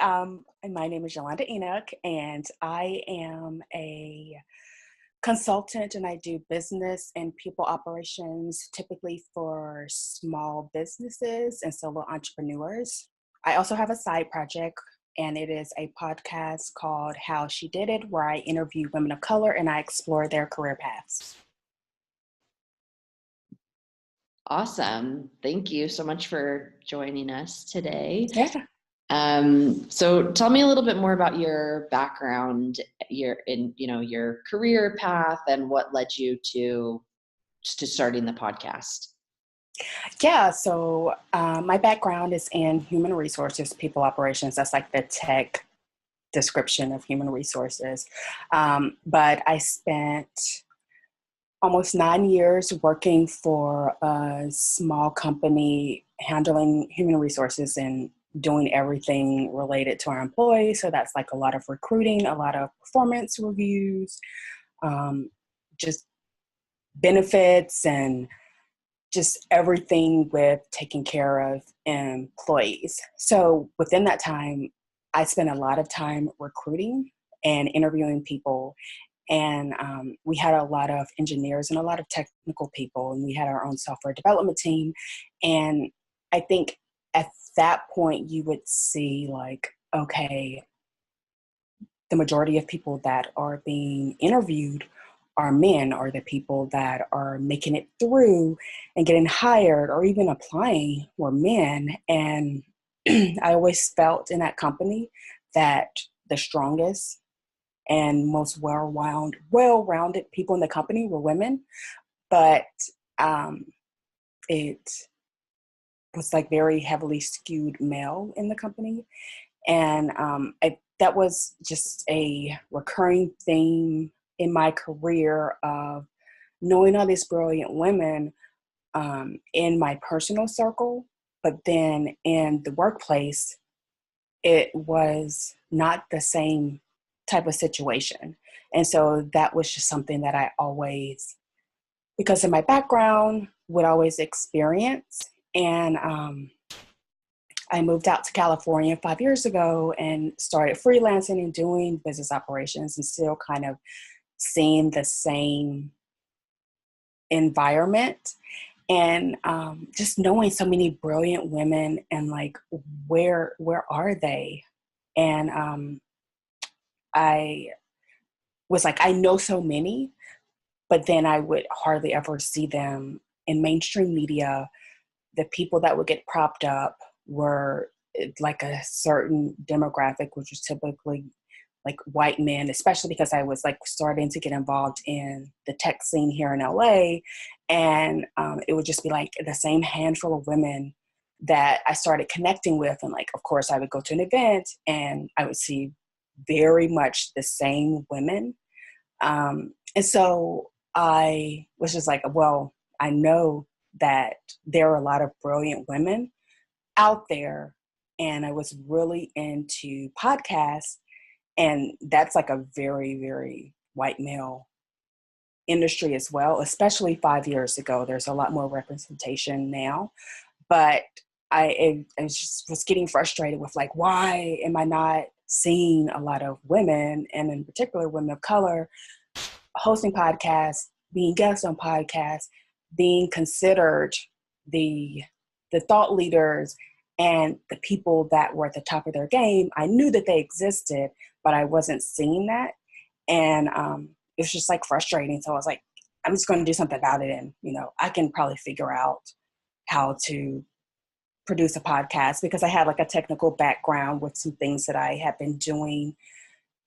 and my name is Yolanda Enoch, and I am a consultant and I do business and people operations typically for small businesses and solo entrepreneurs. I also have a side project, and it is a podcast called How She Did It, where I interview women of color and I explore their career paths. Awesome. Thank you so much for joining us today. Yeah. So tell me a little bit more about your background, your career path, and what led you to starting the podcast. Yeah, so my background is in human resources, people operations. That's like the tech description of human resources. But I spent almost 9 years working for a small company handling human resources and doing everything related to our employees. So that's like a lot of recruiting, a lot of performance reviews, just benefits, and just everything with taking care of employees. So within that time, I spent a lot of time recruiting and interviewing people. And we had a lot of engineers and a lot of technical people, and we had our own software development team. And I think at that point, you would see like, okay, the majority of people that are being interviewed are men, or the people that are making it through and getting hired or even applying were men. And I always felt in that company that the strongest and most well-rounded people in the company were women, but it was like very heavily skewed male in the company. And that was just a recurring theme in my career of knowing all these brilliant women in my personal circle, but then in the workplace, it was not the same type of situation. And so that was just something that I always, because of my background, would always experience. And I moved out to California 5 years ago and started freelancing and doing business operations, and still kind of seeing the same environment. And just knowing so many brilliant women, and like, where are they? And I was like, I know so many, but then I would hardly ever see them in mainstream media. The people that would get propped up were like a certain demographic, which was typically like white men, especially because I was like starting to get involved in the tech scene here in LA. And it would just be like the same handful of women that I started connecting with. And like, of course, I would go to an event and I would see very much the same women. And so I was just like, well, I know that there are a lot of brilliant women out there. And I was really into podcasts. And that's like a very, very white male industry as well, especially 5 years ago. There's a lot more representation now. But I just was getting frustrated with like, why am I not seeing a lot of women, and in particular women of color, hosting podcasts, being guests on podcasts, being considered the thought leaders and the people that were at the top of their game? I knew that they existed, but I wasn't seeing that. And it was just like frustrating. So I was like, I'm just going to do something about it. And, I can probably figure out how to produce a podcast, because I had like a technical background with some things that I had been doing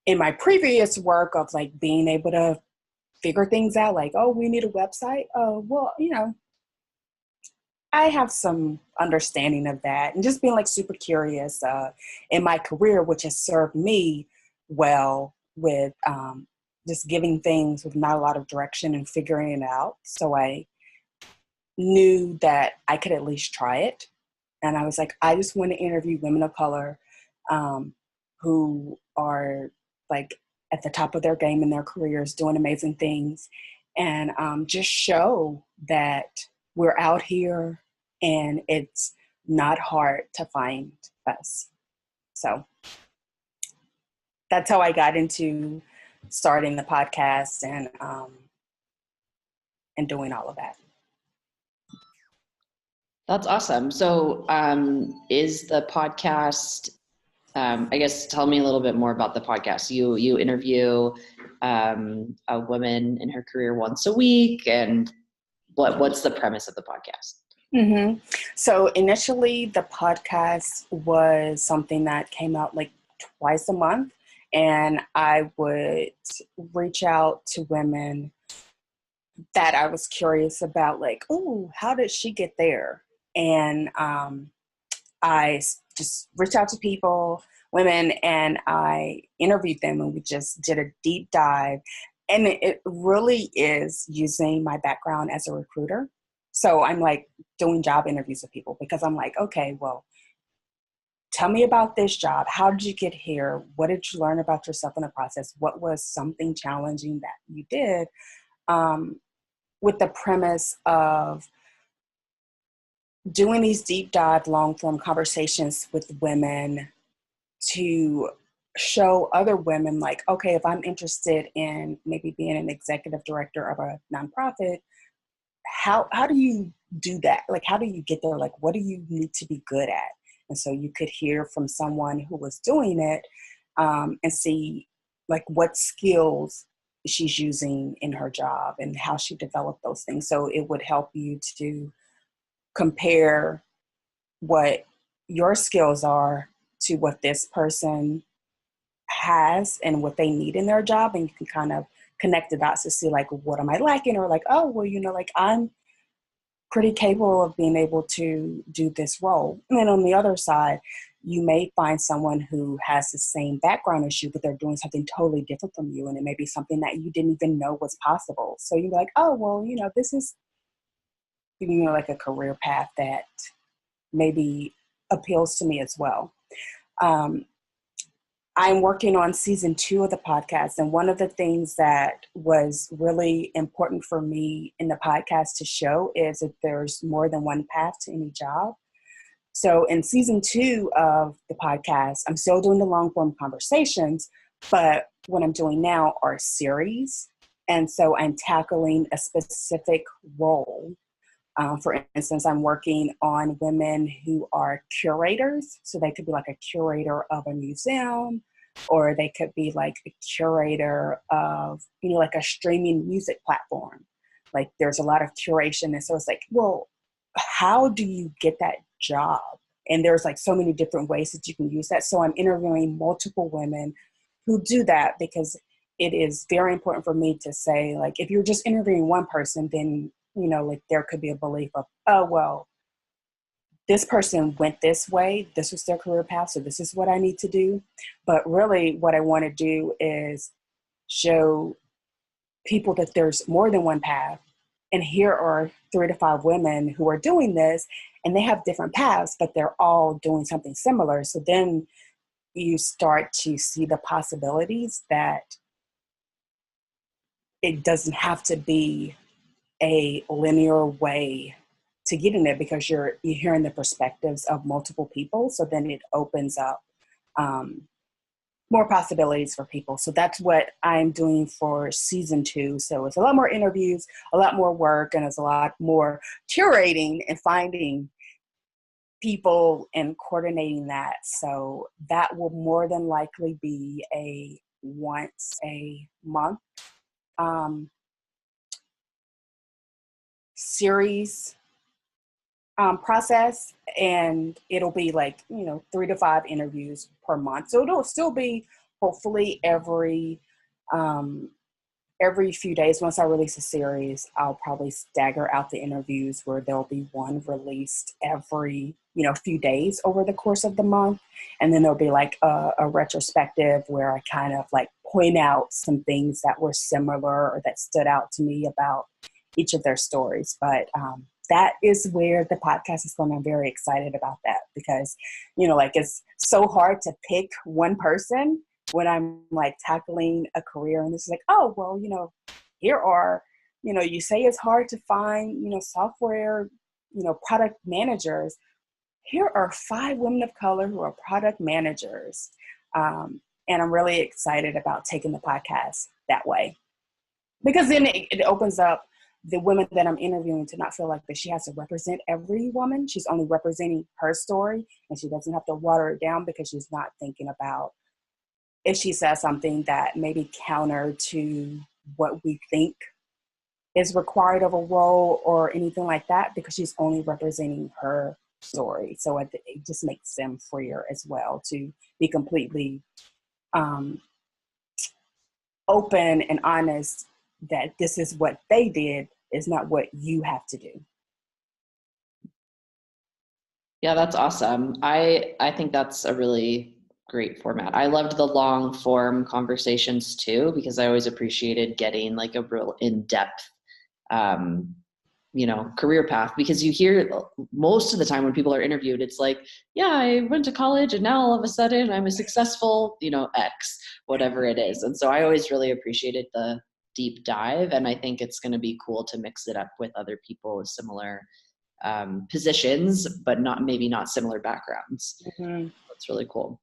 in my previous work of like being able to figure things out. Like, oh, we need a website. Oh, well, I have some understanding of that, and just being like super curious in my career, which has served me well with just giving things with not a lot of direction and figuring it out. So I knew that I could at least try it. And I was like, I just want to interview women of color who are like at the top of their game in their careers, doing amazing things, and just show that we're out here and it's not hard to find us. So that's how I got into starting the podcast and doing all of that. That's awesome. So, is the podcast, I guess, tell me a little bit more about the podcast. You interview a woman in her career once a week, and what's the premise of the podcast? Mm-hmm. So initially, the podcast was something that came out like twice a month, and I would reach out to women that I was curious about, like, oh, how did she get there? And just reached out to people, women, and I interviewed them, and we just did a deep dive. And it really is using my background as a recruiter. So I'm like doing job interviews with people because I'm like, okay, well, tell me about this job. How did you get here? What did you learn about yourself in the process? What was something challenging that you did? With the premise of doing these deep dive, long form conversations with women to show other women, like, okay, if I'm interested in maybe being an executive director of a nonprofit, how do you do that? Like, how do you get there? Like, what do you need to be good at? And so you could hear from someone who was doing it, and see like what skills she's using in her job and how she developed those things. So it would help you to compare what your skills are to what this person has and what they need in their job. And you can kind of connect the dots to see, like, what am I lacking? Or like, oh, well, like, I'm pretty capable of being able to do this role. And then on the other side, you may find someone who has the same background as you, but they're doing something totally different from you. And it may be something that you didn't even know was possible. So you're like, oh, well, this is, like a career path that maybe appeals to me as well. I'm working on season 2 of the podcast. And one of the things that was really important for me in the podcast to show is that there's more than one path to any job. So in season 2 of the podcast, I'm still doing the long form conversations, but what I'm doing now are series. And so I'm tackling a specific role. For instance, I'm working on women who are curators. So they could be like a curator of a museum, or they could be like a curator of, like a streaming music platform. Like there's a lot of curation. And so it's like, well, how do you get that job? And there's like so many different ways that you can use that. So I'm interviewing multiple women who do that, because it is very important for me to say, like, if you're just interviewing one person, then like there could be a belief of, oh, well, this person went this way, this was their career path, so this is what I need to do. But really what I want to do is show people that there's more than one path. And here are 3 to 5 women who are doing this, and they have different paths, but they're all doing something similar. So then you start to see the possibilities that it doesn't have to be a linear way to get in there, because you're hearing the perspectives of multiple people. So then it opens up more possibilities for people. So that's what I'm doing for season 2. So it's a lot more interviews, a lot more work, and it's a lot more curating and finding people and coordinating that. So that will more than likely be a once a month series process, and it'll be like 3 to 5 interviews per month. So it'll still be hopefully every few days. Once I release a series, I'll probably stagger out the interviews where there'll be one released every few days over the course of the month, and then there'll be like a retrospective where I kind of like point out some things that were similar or that stood out to me about each of their stories. But that is where the podcast is going. I'm very excited about that, because like it's so hard to pick one person when I'm like tackling a career. And this is like, oh, well, here are, you say it's hard to find, software, product managers. Here are 5 women of color who are product managers. And I'm really excited about taking the podcast that way, because then it opens up the women that I'm interviewing to not feel like that she has to represent every woman. She's only representing her story, and she doesn't have to water it down because she's not thinking about if she says something that may be counter to what we think is required of a role or anything like that, because she's only representing her story. So it just makes them freer as well to be completely open and honest that this is what they did, is not what you have to do. Yeah, that's awesome. I think that's a really great format. I loved the long form conversations too, because I always appreciated getting like a real in-depth career path, because you hear most of the time when people are interviewed, it's like, yeah, I went to college and now all of a sudden I'm a successful, X, whatever it is. And so I always really appreciated the deep dive. And I think it's going to be cool to mix it up with other people with similar positions, but maybe not similar backgrounds. Mm-hmm. That's really cool.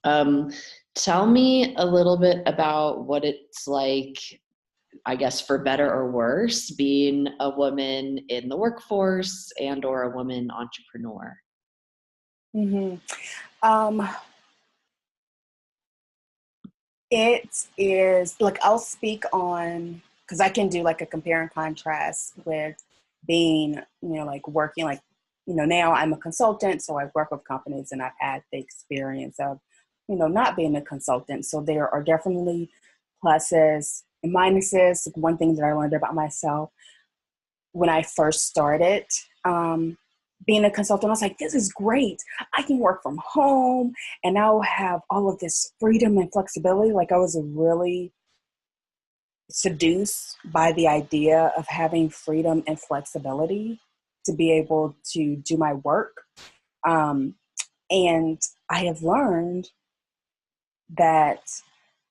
Tell me a little bit about what it's like, I guess, for better or worse, being a woman in the workforce and or a woman entrepreneur. Mm-hmm. It is like, I'll speak on, because I can do like a compare and contrast with being, like working, like, now I'm a consultant, so I work with companies and I've had the experience of, not being a consultant. So there are definitely pluses and minuses. One thing that I learned about myself when I first started being a consultant, I was like, this is great. I can work from home and I'll have all of this freedom and flexibility. Like, I was really seduced by the idea of having freedom and flexibility to be able to do my work. And I have learned that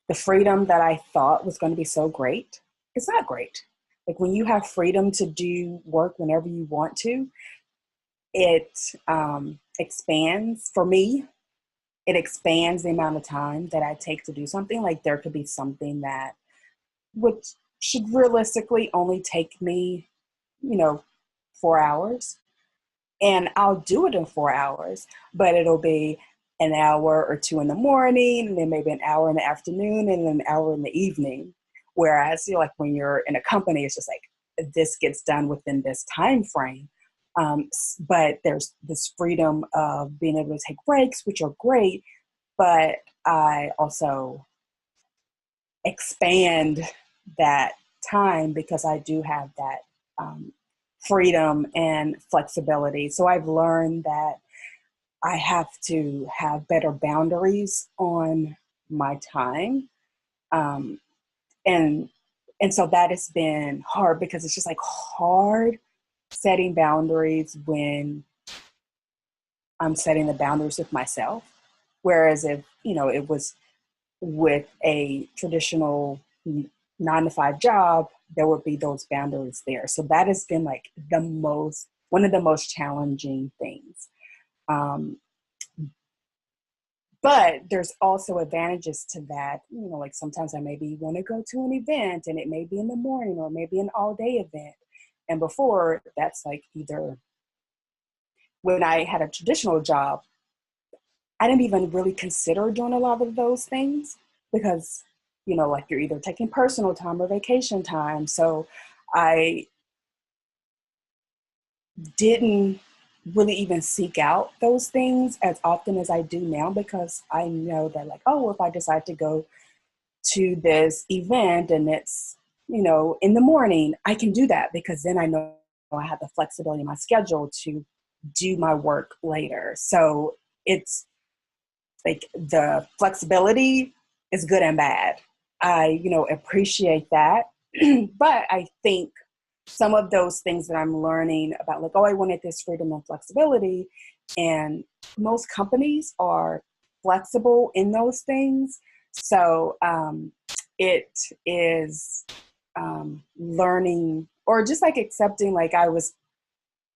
the freedom that I thought was going to be so great, it's not great. Like, when you have freedom to do work whenever you want to, it expands, for me, it expands the amount of time that I take to do something. Like, there could be something that should realistically only take me, 4 hours. And I'll do it in 4 hours, but it'll be an hour or two in the morning, and then maybe an hour in the afternoon, and then an hour in the evening. Whereas, like, when you're in a company, it's just like, this gets done within this time frame. But there's this freedom of being able to take breaks, which are great, but I also expand that time because I do have that freedom and flexibility. So I've learned that I have to have better boundaries on my time. And so that has been hard, because it's just like hard setting boundaries when I'm setting the boundaries with myself. Whereas if, it was with a traditional 9-to-5 job, there would be those boundaries there. So that has been like one of the most challenging things. But there's also advantages to that. Like, sometimes I maybe want to go to an event and it may be in the morning or maybe an all day event. And before, that's like, either when I had a traditional job, I didn't even really consider doing a lot of those things because, like, you're either taking personal time or vacation time. So I didn't really even seek out those things as often as I do now, because I know that, like, oh, if I decide to go to this event and it's, in the morning, I can do that, because then I know I have the flexibility in my schedule to do my work later. So it's like, the flexibility is good and bad. I, appreciate that. But I think some of those things that I'm learning about, like, oh, I wanted this freedom and flexibility, and most companies are flexible in those things. So it is learning, or just like accepting, like, I was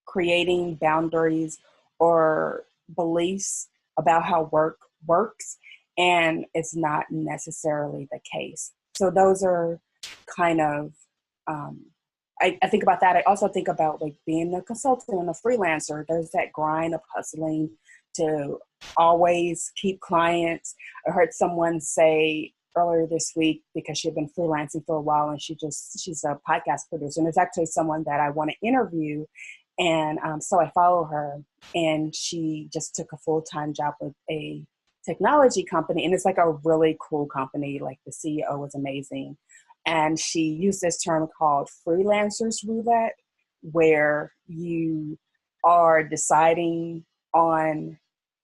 creating boundaries or beliefs about how work works. and it's not necessarily the case. So those are kind of, I think about that. I also think about like being a consultant and a freelancer. There's that grind of hustling to always keep clients. I heard someone say earlier this week, because she had been freelancing for a while, and she's a podcast producer, and it's actually someone that I want to interview. And so I follow her, and she just took a full-time job with a technology company, and it's like a really cool company. Like the CEO was amazing. And she used this term called freelancers roulette, where you are deciding on,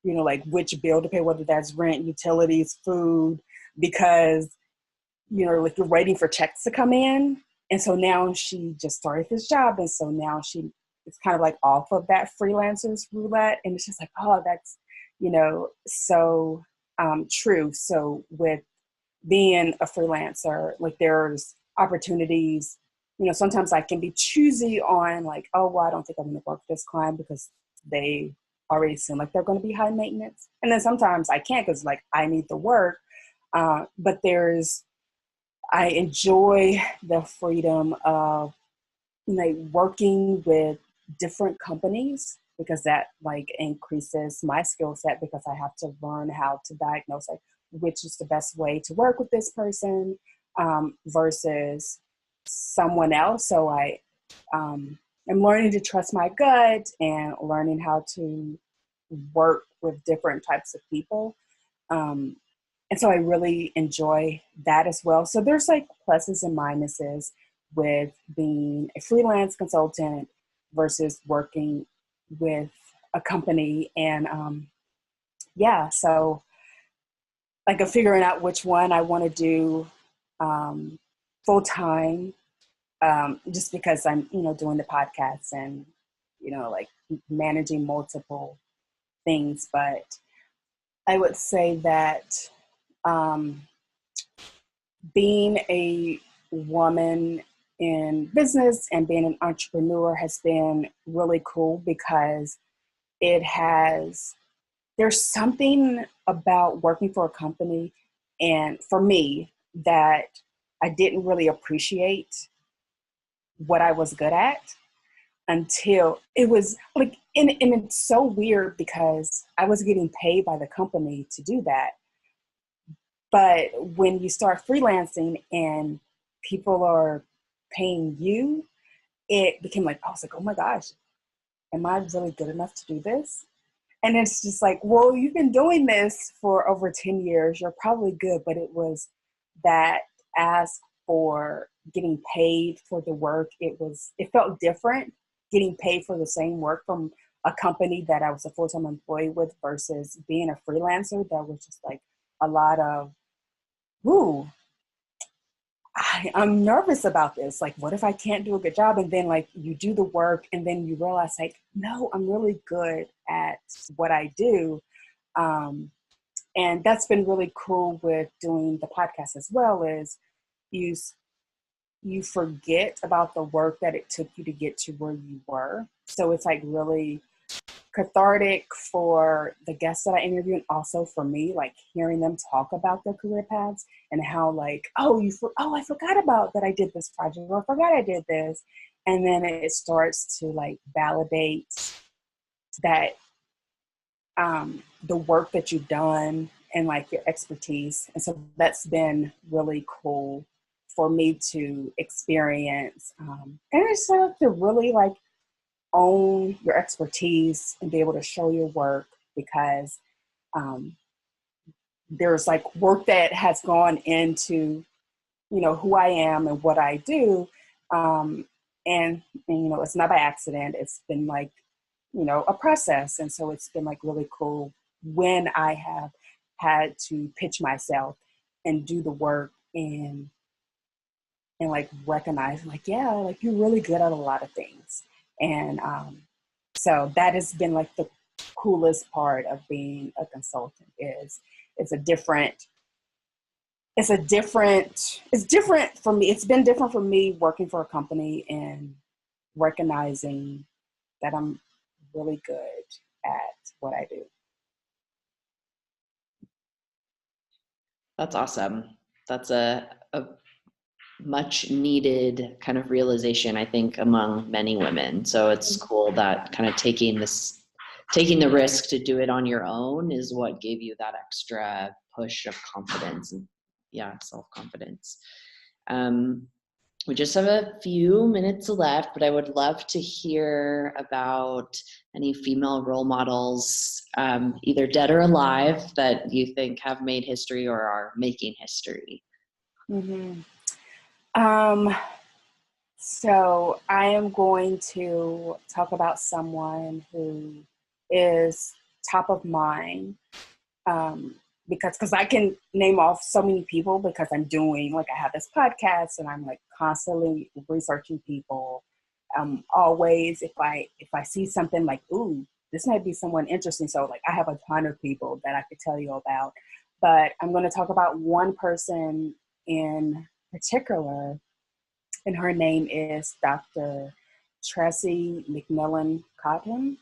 like which bill to pay, whether that's rent, utilities, food, because, like you're waiting for checks to come in. And so now she just started this job. And so now it's kind of like off of that freelancers roulette. And it's just like, oh, that's, so true. So with being a freelancer, like there's opportunities, sometimes I can be choosy on like, oh, well, I don't think I'm going to work with this client because they already seem like they're going to be high maintenance. And then sometimes I can't because like I need the work. But I enjoy the freedom of working with different companies, because that like increases my skill set, because I have to learn how to diagnose like which is the best way to work with this person versus someone else. So I am learning to trust my gut and learning how to work with different types of people. And so I really enjoy that as well. So there's like pluses and minuses with being a freelance consultant versus working with a company. And so like I'm figuring out which one I want to do full time, just because I'm, doing the podcasts and, like managing multiple things. But I would say that being a woman in business and being an entrepreneur has been really cool, because there's something about working for a company, and for me, that I didn't really appreciate what I was good at until it was like, and it's so weird because I was getting paid by the company to do that. But when you start freelancing and people are paying you, it became like, I was like, oh my gosh, am I really good enough to do this? And it's just like, well, you've been doing this for over 10 years. You're probably good. But it was that ask for getting paid for the work. It felt different getting paid for the same work from a company that I was a full-time employee with versus being a freelancer. That was just like a lot of, ooh, I'm nervous about this. Like, what if I can't do a good job? And then like you do the work and then you realize like, no, I'm really good at what I do. And that's been really cool with doing the podcast as well, is you forget about the work that it took you to get to where you were. So it's like really cathartic for the guests that I interview, and also for me, like hearing them talk about their career paths and how like, I forgot about that I did this project, or I forgot I did this. And then it starts to like validate that the work that you've done and like your expertise. And so that's been really cool for me to experience. And it's sort of to really like own your expertise and be able to show your work, because there's like work that has gone into, who I am and what I do. And it's not by accident. It's been like, a process. And so it's been like really cool when I have had to pitch myself and do the work and like recognize like, yeah, like you're really good at a lot of things. And so that has been like the coolest part of being a consultant. Is it's different for me. It's been different for me working for a company and recognizing that I'm really good at what I do. That's awesome. That's a much needed kind of realization, I think, among many women. So it's cool that kind of taking the risk to do it on your own is what gave you that extra push of confidence and self-confidence. We just have a few minutes left, but I would love to hear about any female role models, either dead or alive, that you think have made history or are making history. Mm-hmm. So I am going to talk about someone who is top of mind, because I can name off so many people because I'm doing, like, I have this podcast and I'm like constantly researching people. Always, if I see something like, ooh, this might be someone interesting. So like I have a ton of people that I could tell you about, but I'm going to talk about one person in particular, and her name is Dr. Tracy McMillan Cotton,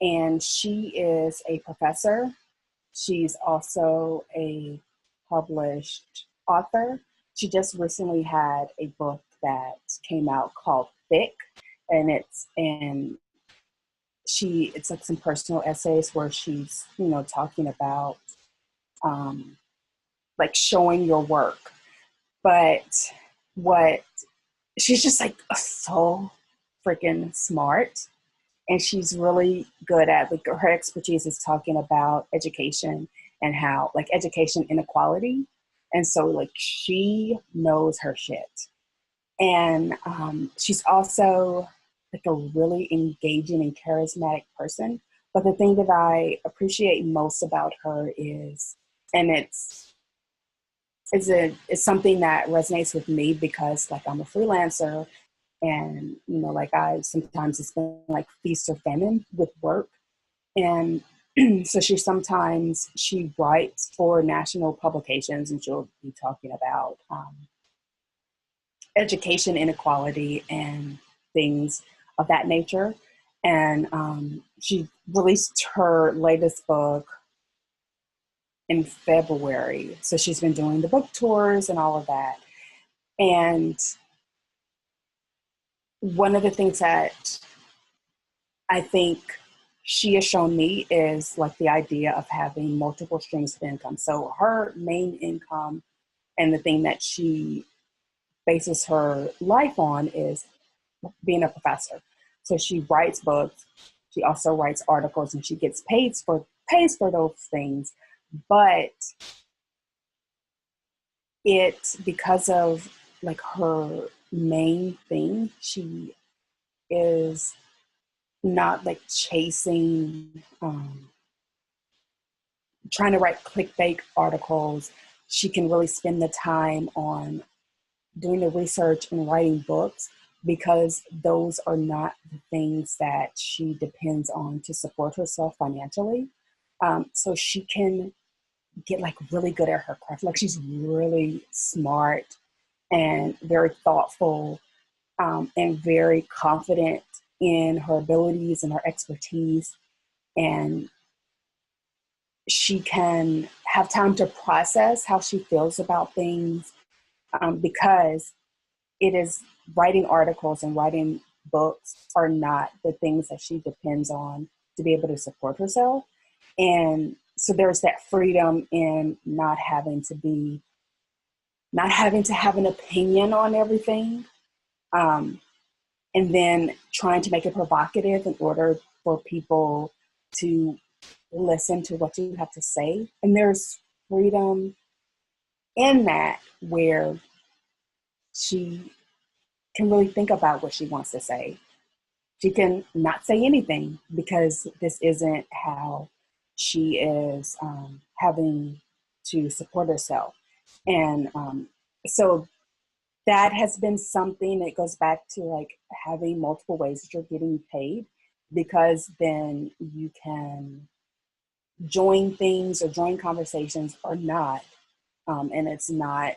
and she is a professor. She's also a published author. She just recently had a book that came out called Thick, and it's like some personal essays where she's, talking about like showing your work. But what she's just like so freaking smart, and she's really good at, like, her expertise is talking about education and how, like, education inequality, and so like she knows her shit. And she's also like a really engaging and charismatic person. But the thing that I appreciate most about her is, and it's something that resonates with me because, like, I'm a freelancer, and like, I sometimes it's been like feast or famine with work. And so she writes for national publications, and she'll be talking about education inequality and things of that nature. And she released her latest book in February, so she's been doing the book tours and all of that. And one of the things that I think she has shown me is like the idea of having multiple streams of income. So her main income and the thing that she bases her life on is being a professor. So she writes books, she also writes articles, and she gets pays for those things. But because of like her main thing, she is not like chasing, trying to write clickbait articles. She can really spend the time on doing the research and writing books, because those are not the things that she depends on to support herself financially. So she can get like really good at her craft. Like, she's really smart and very thoughtful, and very confident in her abilities and her expertise. And she can have time to process how she feels about things, because it is writing articles and writing books are not the things that she depends on to be able to support herself. And so there's that freedom in not having to have an opinion on everything, um, and then trying to make it provocative in order for people to listen to what you have to say. And there's freedom in that, where she can really think about what she wants to say. She can not say anything because this isn't how she is having to support herself. And so that has been something that goes back to like having multiple ways that you're getting paid, because then you can join things or join conversations or not. And it's not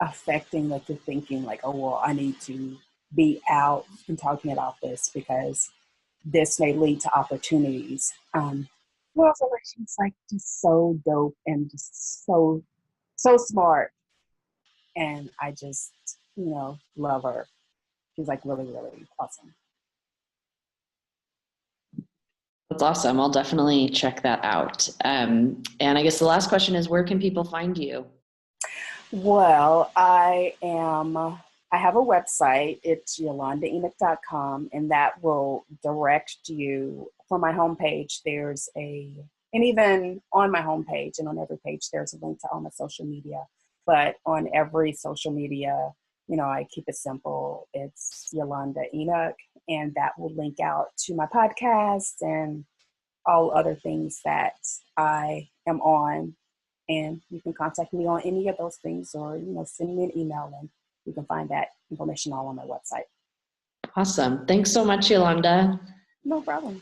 affecting like your thinking, like, oh, well, I need to be out and talking about this because this may lead to opportunities. Well, also, like, she's like just so dope and just so so smart. And I just, love her. She's like really, really awesome. That's awesome. I'll definitely check that out. And I guess the last question is, where can people find you? Well, I have a website. It's yolandaenoch.com, and that will direct you from my homepage. And even on my homepage and on every page, there's a link to all my social media. But on every social media, I keep it simple. It's Yolanda Enoch, and that will link out to my podcast and all other things that I am on. And you can contact me on any of those things, or, send me an email, and you can find that information all on my website. Awesome. Thanks so much, Yolanda. No problem.